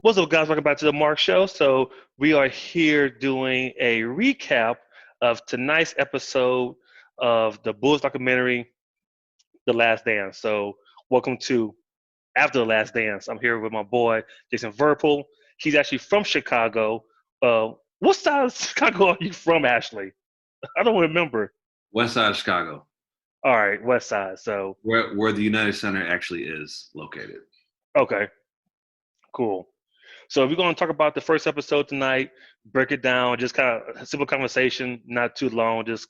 What's up, guys? Welcome back to the Mark Show. So we are here doing a recap of tonight's episode of the Bulls documentary, The Last Dance. So welcome to After the Last Dance. I'm here with my boy Jason Verpel. He's actually from Chicago. What side of Chicago are you from, Ashley? I don't remember. West side of Chicago, All right, West Side. So where the United Center actually is located. okay, cool. So we're going to talk about the first episode tonight, break it down, just kind of a simple conversation, not too long, just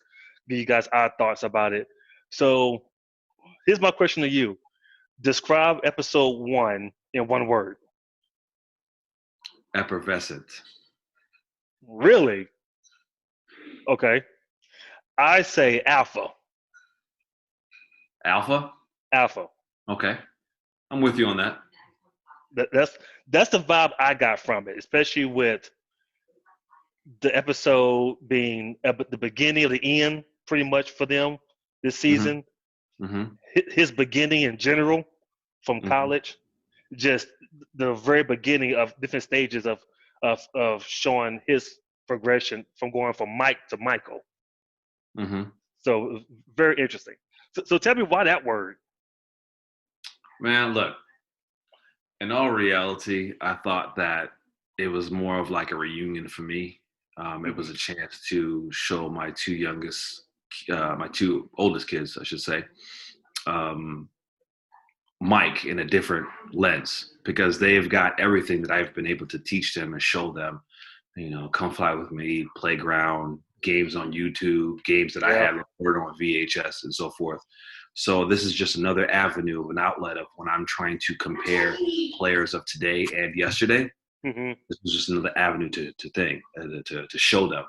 give you guys our thoughts about it. So here's my question to you. Describe episode 1 in one word. Effervescent. Really? Okay. I say alpha. Alpha? Alpha. Okay. I'm with you on that. That's the vibe I got from it, especially with the episode being at the beginning of the end, pretty much for them this Mm-hmm. season. Mm-hmm. His beginning in general from Mm-hmm. college, just the very beginning of different stages of showing his progression from going from Mike to Michael. Mm-hmm. So it was very interesting. So tell me why that word. Man, look, in all reality, I thought that it was more of like a reunion for me. It was a chance to show my two oldest kids, I should say, um, Mike in a different lens because they've got everything that I've been able to teach them and show them. Come Fly With Me, Playground, games on YouTube, games that I Yeah. had recorded on VHS and so forth. So this is just another avenue of an outlet of when I'm trying to compare players of today and yesterday. hmm This was just another avenue to show them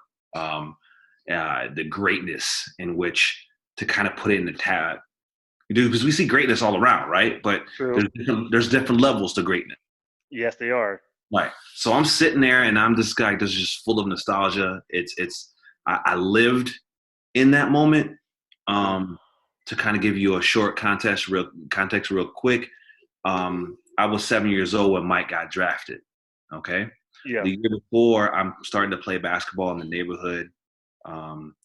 the greatness in which to kind of put it in the tab. Because we see greatness all around, right? But True. there's different levels to greatness. Yes, they are. Right. So I'm sitting there and I'm this guy that's just full of nostalgia. I lived in that moment. To kind of give you a short context real quick. I was 7 years old when Mike got drafted. Okay. Yeah. The year before, I'm starting to play basketball in the neighborhood, on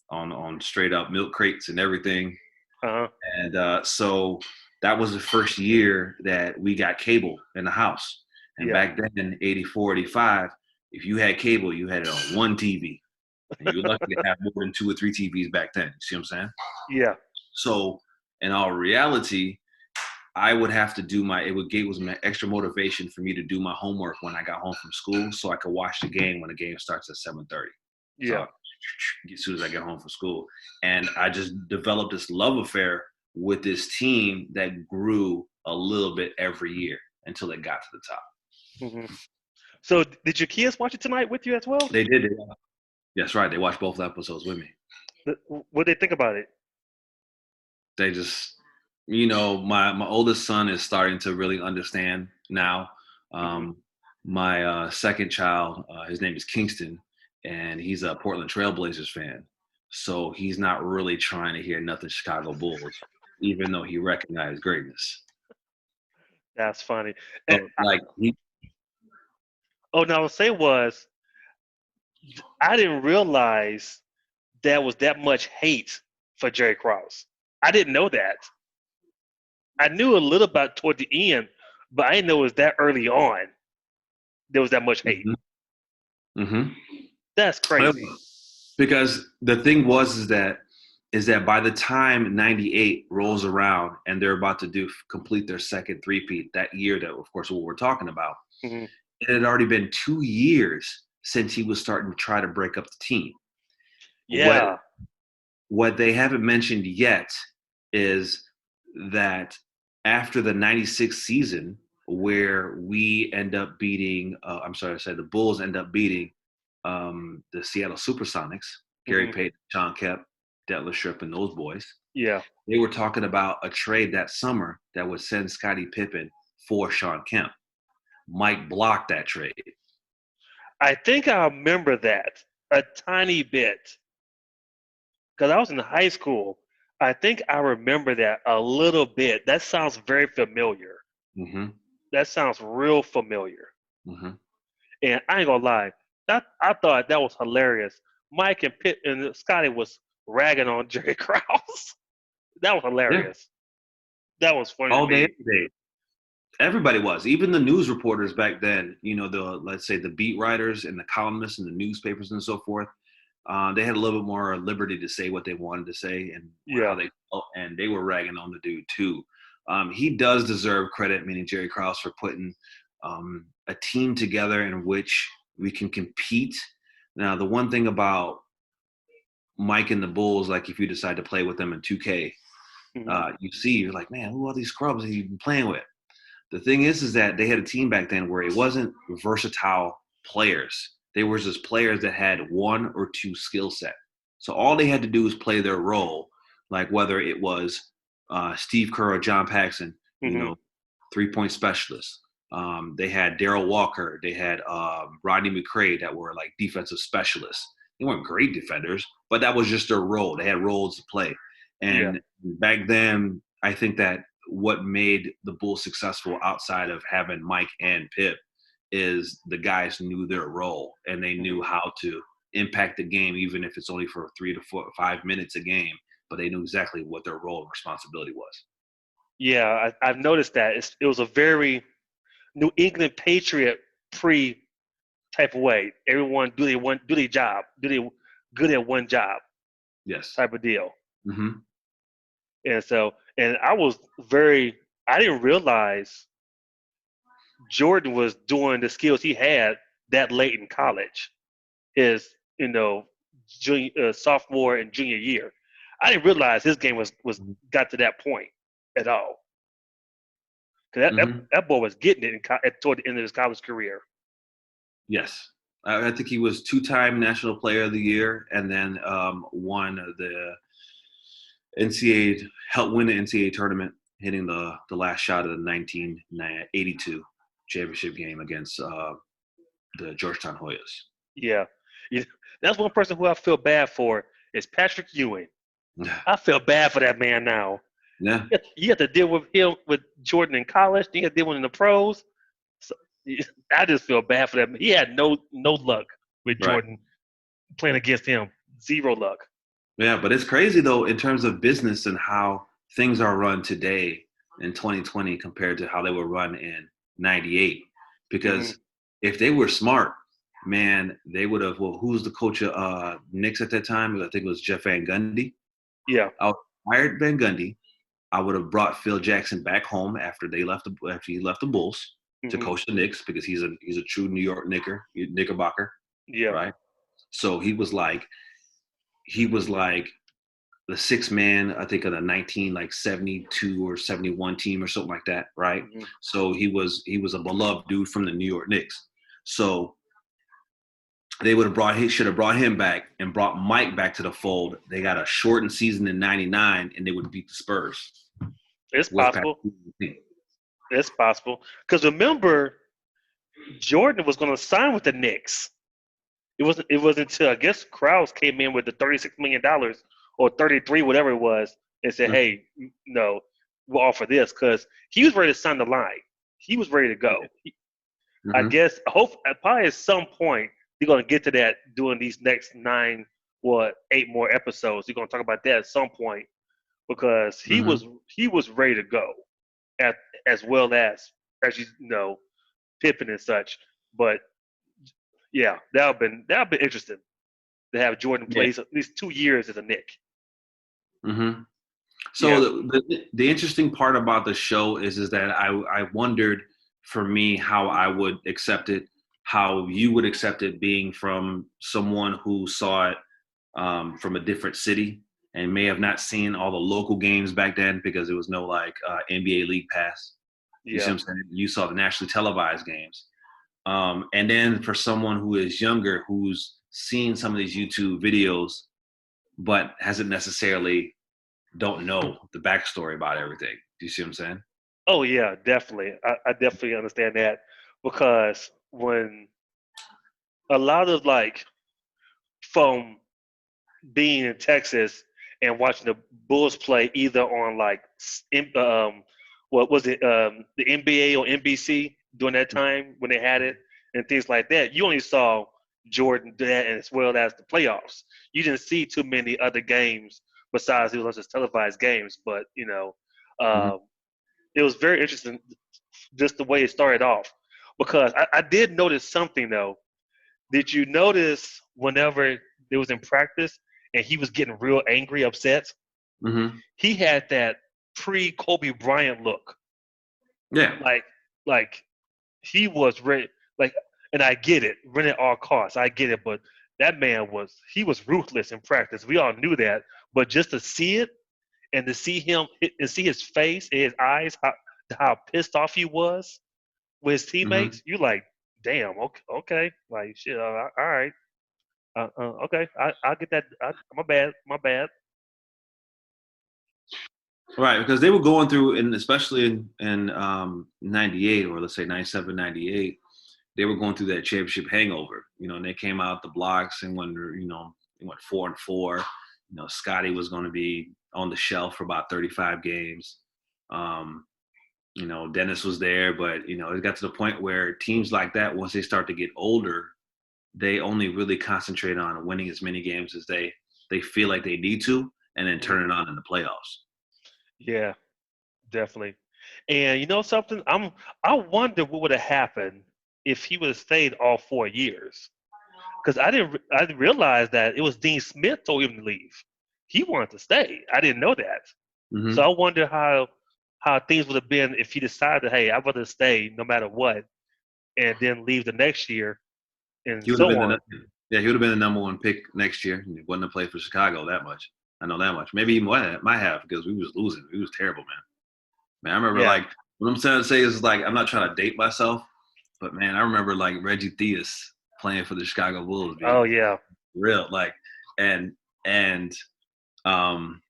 straight up milk crates and everything. Uh-huh. And so that was the first year that we got cable in the house. And Yeah. back then, 84, 85, if you had cable, you had it on one TV. And you were lucky to have more than 2 or 3 TVs back then. You see what I'm saying? Yeah. So in all reality, I would have to do it was my extra motivation for me to do my homework when I got home from school so I could watch the game when the game starts at 7:30. Yeah. So as soon as I get home from school. And I just developed this love affair with this team that grew a little bit every year until it got to the top. hmm So did your kids watch it tonight with you as well? They did. That's right. They watched both episodes with me. What did they think about it? They just, my oldest son is starting to really understand now. My second child, his name is Kingston, and he's a Portland Trailblazers fan. So he's not really trying to hear nothing Chicago Bulls, even though he recognized greatness. That's funny. So, Oh, now I was saying was I didn't realize there was that much hate for Jerry Krause. I didn't know that. I knew a little about toward the end, but I didn't know it was that early on. There was that much hate. Mm-hmm. That's crazy. Because the thing is that by the time 98 rolls around and they're about to complete their second three-peat that year, that of course what we're talking about, Mm-hmm. it had already been 2 years since he was starting to try to break up the team. Yeah. What they haven't mentioned yet is that after the 96 season, where we end up beating, the Bulls end up beating the Seattle Supersonics, Gary Payton, Sean Kemp, Detlef Schrempf, and those boys. Yeah. They were talking about a trade that summer that would send Scottie Pippen for Sean Kemp. Mike blocked that trade. I think I remember that a tiny bit because I was in high school. I think I remember that a little bit. That sounds very familiar. Mm-hmm. That sounds real familiar. Mm-hmm. And I ain't gonna lie, I thought that was hilarious. Mike and Pitt and Scotty was ragging on Jerry Krause. That was Yeah, hilarious. That was funny to all day, me. every day. Everybody was, even the news reporters back then. The let's say the beat writers and the columnists and the newspapers and so forth. They had a little bit more liberty to say what they wanted to say and how Yeah. they felt, and they were ragging on the dude too. He does deserve credit, meaning Jerry Krause, for putting a team together in which we can compete. Now, the one thing about Mike and the Bulls, like if you decide to play with them in 2K, Hmm. you're like, man, who are these scrubs that you've been playing with? The thing is that they had a team back then where it wasn't versatile players. They were just players that had one or two skill set. So all they had to do was play their role, like whether it was Steve Kerr or John Paxson, Hmm. 3-point specialists. They had Daryl Walker. They had Rodney McCray that were like defensive specialists. They weren't great defenders, but that was just their role. They had roles to play. Yeah. And back then, I think that what made the Bulls successful outside of having Mike and Pip is the guys knew their role and they Hmm. knew how to impact the game, even if it's only for 3 to 5 minutes a game, but they knew exactly what their role and responsibility was. Yeah. I've noticed that it was a very New England Patriot pre type of way. Everyone do their job, do they good at one job Yes. type of deal. Hmm. And so, and I didn't realize Jordan was doing the skills he had that late in college. His, sophomore and junior year. I didn't realize his game was got to that point at all. Because Hmm. that boy was getting it toward the end of his college career. Yes. I think he was 2-time National Player of the Year and then won the NCAA, helped win the NCAA tournament, hitting the last shot of the 1982 championship game against the Georgetown Hoyas. Yeah. You- That's one person who I feel bad for is Patrick Ewing. Yeah. I feel bad for that man now. Yeah. You have to deal with him with Jordan in college. Then you have to deal with him in the pros. So I just feel bad for that. He had no luck with Right. Jordan playing against him. Zero luck. Yeah, but it's crazy though in terms of business and how things are run today in 2020 compared to how they were run in 98. Hmm. Because if they were smart, man, they would have, well, who was the coach of Knicks at that time? I think it was Jeff Van Gundy. Yeah. I would have hired Van Gundy. I would have brought Phil Jackson back home after he left the Bulls to Hmm. coach the Knicks because he's a true New York Knickerbocker, Yeah. right? So he was like the sixth man, I think, of the 1972 or 71 team or something like that, right? Hmm. So he was a beloved dude from the New York Knicks. So they should have brought him back and brought Mike back to the fold. They got a shortened season in '99, and they would beat the Spurs It's with Patrick possible. Ewing. It's possible. Because remember, Jordan was going to sign with the Knicks. It wasn't until I guess Krause came in with the $36 million or 33, whatever it was, and said, "Hey, no, we'll offer this," because he was ready to sign the line. He was ready to go. I Mm-hmm. guess probably at some point they're gonna get to that doing these next 8 more episodes. You're gonna talk about that at some point because he Mm-hmm. was he was ready to go at as well as Pippen and such. But yeah, that'll been interesting to have Jordan Yeah. plays at least 2 years as a Nick. Mm-hmm. So Yeah. the interesting part about the show is that I wondered for me how I would accept it, how you would accept it being from someone who saw it from a different city and may have not seen all the local games back then because there was no like NBA League Pass. You see Yeah. what I'm saying? You saw the nationally televised games. And then for someone who is younger, who's seen some of these YouTube videos, but hasn't necessarily don't know the backstory about everything. Do you see what I'm saying? Oh yeah, definitely. I definitely understand that because when a lot of like from being in Texas and watching the Bulls play either on like what was it the NBA or NBC during that time when they had it, and things like that. You only saw Jordan do that as well as the playoffs. You didn't see too many other games besides those just televised games. But Mhm. um, it was very interesting just the way it started off because I did notice something though. Did you notice whenever it was in practice and he was getting real angry, upset? Mhm. He had that pre Kobe Bryant look, Yeah. like like he was ready, like, and I get it, win at all costs. I get it, but that man was ruthless in practice. We all knew that, but just to see it and to see him and see his face and his eyes, how pissed off he was with his Mhm. teammates, you like, damn, okay, okay, like shit, all right, okay, I'll get that. My bad, my bad. Right, because they were going through, and especially in '98, or let's say '97, '98, they were going through that championship hangover. And they came out the blocks, and when they went 4-4. Scotty was going to be on the shelf for about 35 games. Um, Dennis was there, but it got to the point where teams like that, once they start to get older, they only really concentrate on winning as many games as they feel like they need to, and then Mhm. turn it on in the playoffs. Yeah, definitely. And you know something? I wonder what would have happened if he would have stayed all 4 years. Because I didn't realize that it was Dean Smith told him to leave. He wanted to stay. I didn't know that. So I Hmm. wonder how things would have been if he decided, hey, I'd rather stay no matter what, and then leave the next year and He would have so been on. yeah, he would have been the number one pick next year. He wouldn't have played for Chicago that much. I know that much. Maybe he might have because we was losing. We was terrible, man. Man, I remember Yeah. like what I'm trying to say is like I'm not trying to date myself, but man, I remember like Reggie Theus playing for the Chicago Bulls, Oh be yeah. real like and and um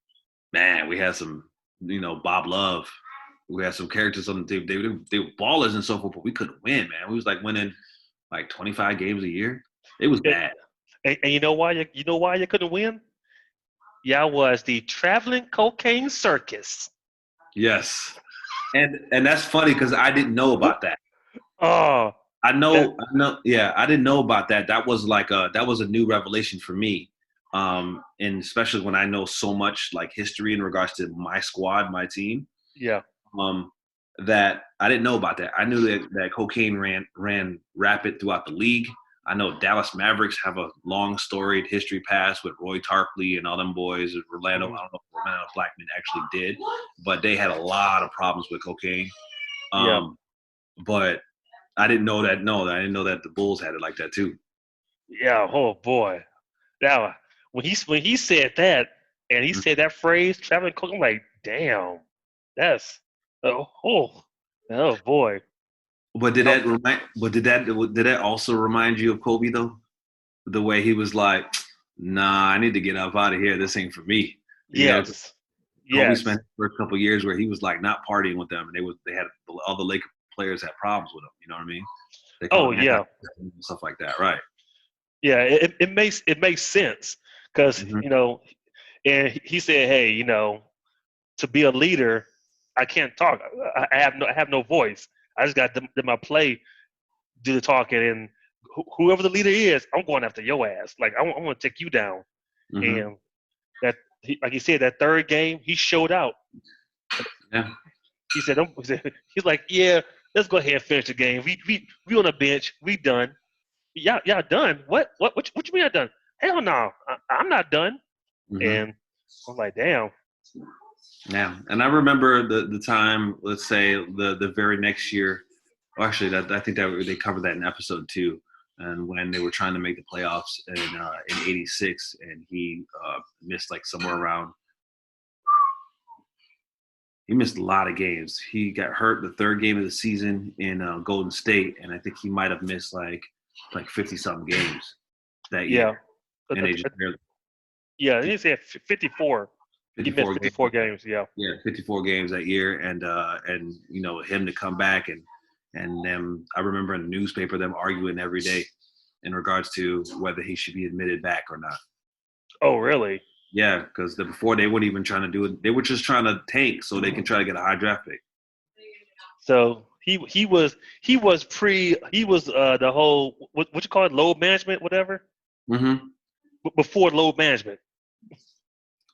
man, we had some Bob Love. We had some characters on the team. They were ballers and so forth, but we couldn't win, man. We was like winning like 25 games a year. It was And, bad. and you know why you couldn't win? Y'all was the traveling cocaine circus. Yes, and that's funny because I didn't know about that. Oh, that Yeah, I didn't know about that. That was a new revelation for me. And especially when I know so much like history in regards to my squad, my team, yeah. um, that I didn't know about that. I knew that cocaine ran rapid throughout the league. I know Dallas Mavericks have a long storied history past with Roy Tarpley and all them boys. Orlando, Mhm. I don't know if Orlando Blackman actually did, but they had a lot of problems with cocaine. Yeah. Um, but I didn't know that. No, I didn't know that the Bulls had it like that too. Yeah. Oh boy. Now when he said that and he said that phrase traveling coke, I'm like, damn, that's oh boy. But did That- that remind? But did that also remind you of Kobe though? The way he was like, "Nah, I need to get up out of here. This ain't for me." yes. Kobe Yes. spent for a couple of years where he was like not partying with them, and they had all the Laker players had problems with him. You know what I mean? They called Oh him anti yeah. and stuff like that, right? Yeah. It makes sense because Hmm. and he said, hey, to be a leader, I can't talk. I have no voice. I just got my play do the talking, and whoever the leader is, I'm going after your ass. Like I want to take you down. Hmm. And like he said, that third game, he showed out. Yeah. He said, he's like, yeah, let's go ahead and finish the game. We on the bench. We done. Y'all done? What you mean I done? Hell no, I'm not done. Hmm. And I'm like, damn. Yeah. And I remember the time. Let's say the very next year. Well, actually, that I think that they covered that in episode 2. And when they were trying to make the playoffs in '86, and he missed like somewhere around he missed a lot of games. He got hurt the third game of the season in Golden State, and I think he might have missed like 50 something games that year. Yeah, Uh, And uh, they just uh, barely yeah. He said 54. He missed 54 games. 54 games. Yeah. Yeah, 54 games that year, and him to come back and them. I remember in the newspaper them arguing every day in regards to whether he should be admitted back or not. Oh, really? Yeah, because before they weren't even trying to do it. They were just trying to tank so they can try to get a high draft pick. So He was the whole what you call it, load management, whatever. Hmm. Before load management.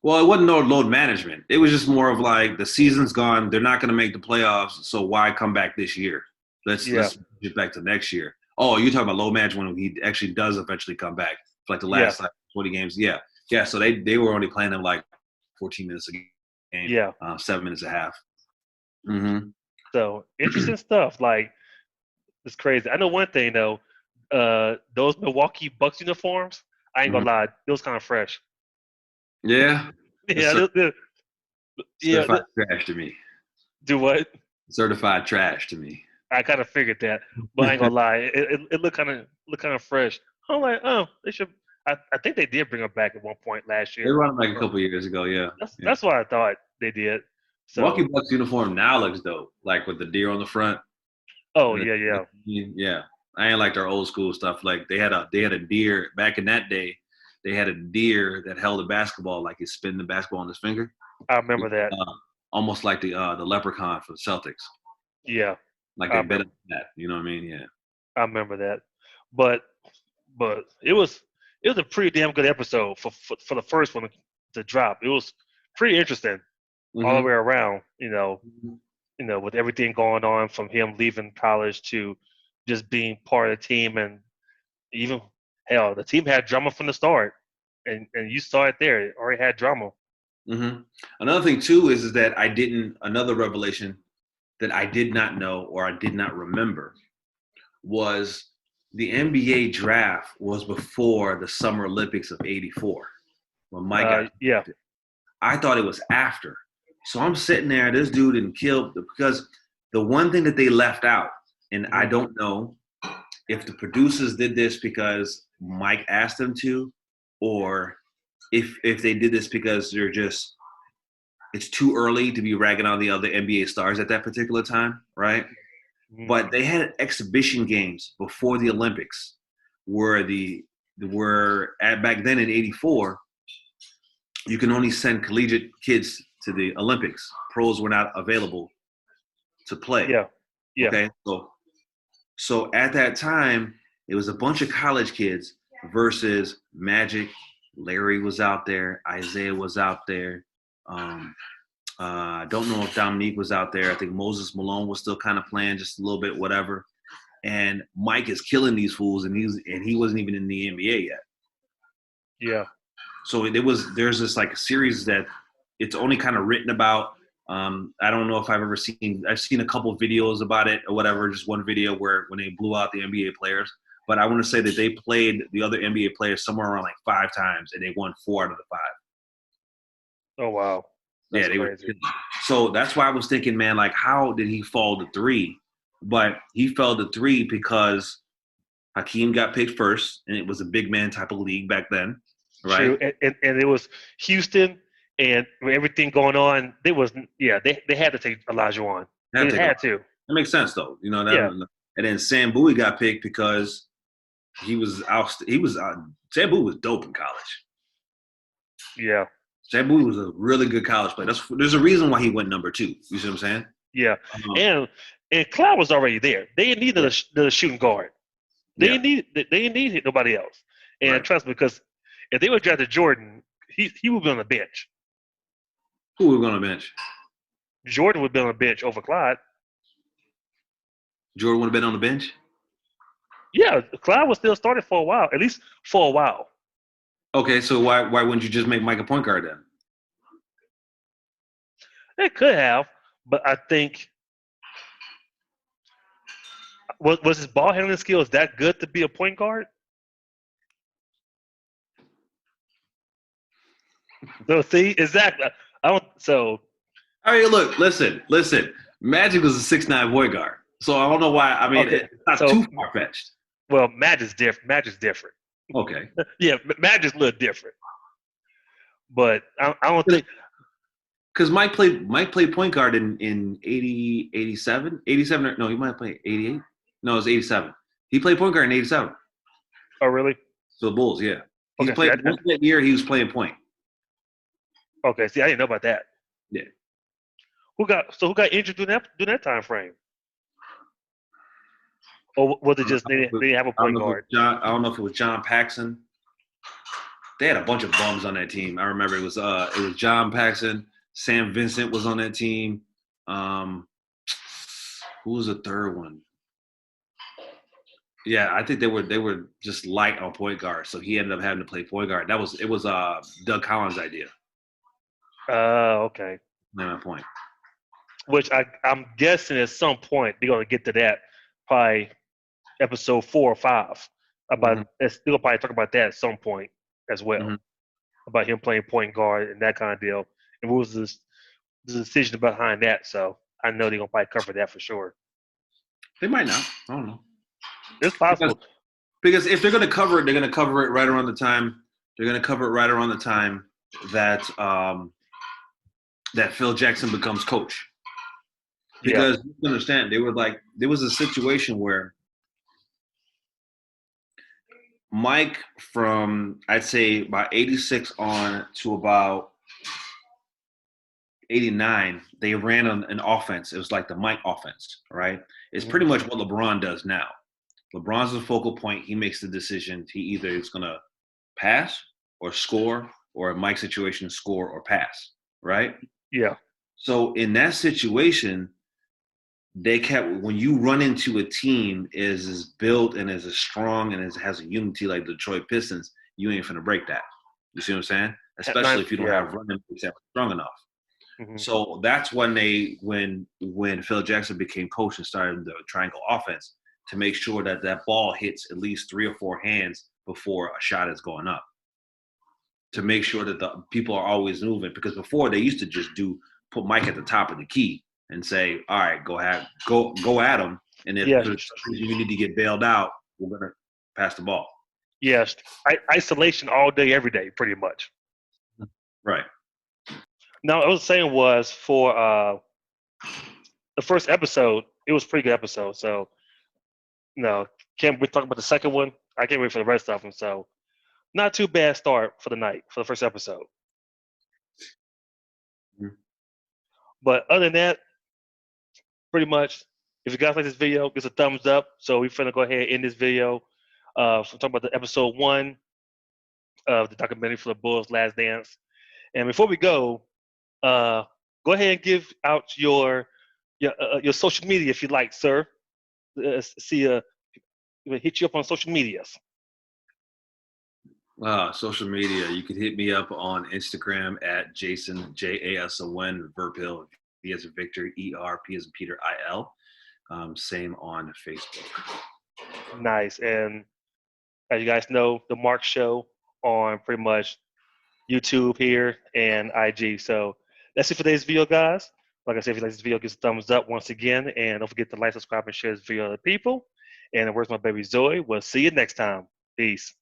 Well, it wasn't no load management. It was just more of like the season's gone. They're not going to make the playoffs, so why come back this year? Yeah, Let's get back to next year. Oh, you're talking about load management when he actually does eventually come back for like the yeah, last like 20 games. Yeah, yeah. So they were only playing them like 14 minutes a game, yeah. 7 minutes a half. Hmm. So interesting stuff. Like it's crazy. I know one thing though. Those Milwaukee Bucks uniforms. I ain't Hmm. gonna lie, it was kind of fresh. Yeah, it's Yeah, yeah. certified trash to me. Do what? Certified trash to me. I kind of figured that, but I ain't gonna lie, it looked kind of fresh. I'm like, oh, they should. I think they did bring them back at one point last They year. run them like a couple years ago. Yeah, yeah. That's what I thought they did. Milwaukee So, Bucks uniform now looks dope, like with the deer on the front. oh And yeah, yeah, yeah, I ain't like their old school stuff. Like they had a deer back in that day. They had a deer that held a basketball, like he spin the basketball on his finger, I remember that. uh, almost like the leprechaun for the Celtics. Yeah, Like I they bet remember. on that. You know what I mean? Yeah. I remember that. But it was a pretty damn good episode for the first one to drop. It was pretty interesting all the Hmm. way around. With everything going on from him leaving college to just being part of the team, and even hell, the team had drama from the start, and you saw it there. It already had drama. Hmm. Another thing too is that another revelation that I did not know or I did not remember was the NBA draft was before the Summer Olympics of '84 when Mike got Yeah, drafted. I thought it was after. So I'm sitting there, this dude didn't kill because the one thing that they left out, and I hmm don't know if the producers did this because Mike asked them to, or if they did this because it's too early to be ragging on the other NBA stars at that particular time, right? hmm But they had exhibition games before the Olympics, where back then in '84, you can only send collegiate kids to the Olympics. Pros were not available to play. yeah, yeah, Okay, so at that time, it was a bunch of college kids versus Magic. Larry was out there. Isaiah was out there. Um, I don't know if Dominique was out there. I think Moses Malone was still kind of playing just a little bit, whatever. And Mike is killing these fools, and he wasn't even in the NBA yet. yeah. So there's this like a series that it's only kind of written about. I don't know if I've seen a couple videos about it or whatever, just one video where when they blew out the NBA players. But I want to say that they played the other NBA players somewhere around like 5 times, and they won 4 out of the 5. Oh wow, Yeah, that's they were. crazy. So that's why I was thinking, man, like how did he fall to 3? But he fell to 3 because Hakeem got picked first, and it was a big man type of league back then, right? True, and it was Houston, and with everything going on, they had to take Elijah on. They had They to take a lot. had to. That makes sense though, you know that. Yeah, And then Sam Bowie got picked because he was out. Sam Bowie was dope in college. yeah, Sam Bowie was a really good college player. There's a reason why he went number 2. You see what I'm saying? yeah. Um, And Cloud was already there. They didn't need yeah, the shooting guard. yeah, They didn't need nobody else. And right. trust me, because if they would have drafted Jordan, he would be on the bench. Who were we going to bench? Jordan would be on the bench over Clyde. Jordan would have been on the bench. Yeah, Clyde was still starting for a while, at least for a while. Okay, so why wouldn't you just make Mike a point guard then? They could have, but I think was his ball handling skills that good to be a point guard? So see, exactly. I don't. So I mean, look, listen. Magic was a 6'9" point guard, so I don't know why. I mean, okay, it's not so too far fetched. well, Magic's different. Magic's different. Okay, Yeah, Magic's a little different. But I don't think. because Mike played point guard in 80, 87? 87 no, he might play 88. No, it was 87. He played point guard in 87. Oh, really? So the Bulls, yeah. He's Okay. See, played most of that year. He was playing point. okay. See, I didn't know about that. Yeah. Who got injured during that time frame? Or was it I don't just know if they didn't have a I don't point know if it was guard? John. I don't know if it was John Paxson. They had a bunch of bums on that team. I remember it was John Paxson. Sam Vincent was on that team. Um, who was the third one? Yeah, I think they were just light on point guard, so he ended up having to play point guard. It was Doug Collins' idea. Okay. At that point. Which I'm guessing at some point they're gonna get to that, probably episode 4 or 5. Mm-hmm. They're gonna probably talk about that at some point as well, Mm-hmm. about him playing point guard and that kind of deal. And what was the decision behind that? So I know they're gonna probably cover that for sure. They might not. I don't know It's because possible. because if they're going to cover it, they're going to cover it right around the time. They're going to cover it right around the time that that Phil Jackson becomes coach. Yeah. Because you understand, they were like there was a situation where Mike from I'd say about 86 on to about 89, they ran an offense. It was like the Mike offense, right? It's Mhm. pretty much what LeBron does now. LeBron's the focal point. He makes the decision. He either is going to pass or score, or in Mike's situation, score or pass, right? Yeah. So in that situation, they kept when you run into a team is built and is as strong and has a unity like the Detroit Pistons, you ain't finna break that. You see what I'm saying? Especially if you don't Yeah. have running backs that are strong enough. Hmm. So that's when Phil Jackson became coach and started the triangle offense to make sure that that ball hits at least 3 or 4 hands before a shot is going up. To make sure that the people are always moving, because before they used to just put Mike at the top of the key and say, "All right, go at him," and if Yes. for some reason you need to get bailed out, we're gonna pass the ball. Yes. Isolation all day, every day, pretty much. Right. Now, what I was saying was for the first episode, it was a pretty good episode. So, no, can't we talk about the second one? I can't wait for the rest of them. So, not too bad start for the night for the first episode. Mhm. But other than that, pretty much, if you guys like this video, give us a thumbs up. So we're finna go ahead and end this video. So talking about the episode 1 of the documentary for the Bulls Last Dance. And before we uh, go ahead and give out your social media if you like, sir. See, hit you up on social medias. Social media. You can hit me up on Instagram at Jason JASON Verpil, V as in Victor, ERP as in Peter IL. Same on Facebook. Nice. And as you guys know, the Mark Show on pretty much YouTube here and IG. So that's it for today's video, guys. Like I said, if you like this video, give us a thumbs up once again. And don't forget to like, subscribe, and share this video to other people. And where's my baby Zoe? We'll see you next time. Peace.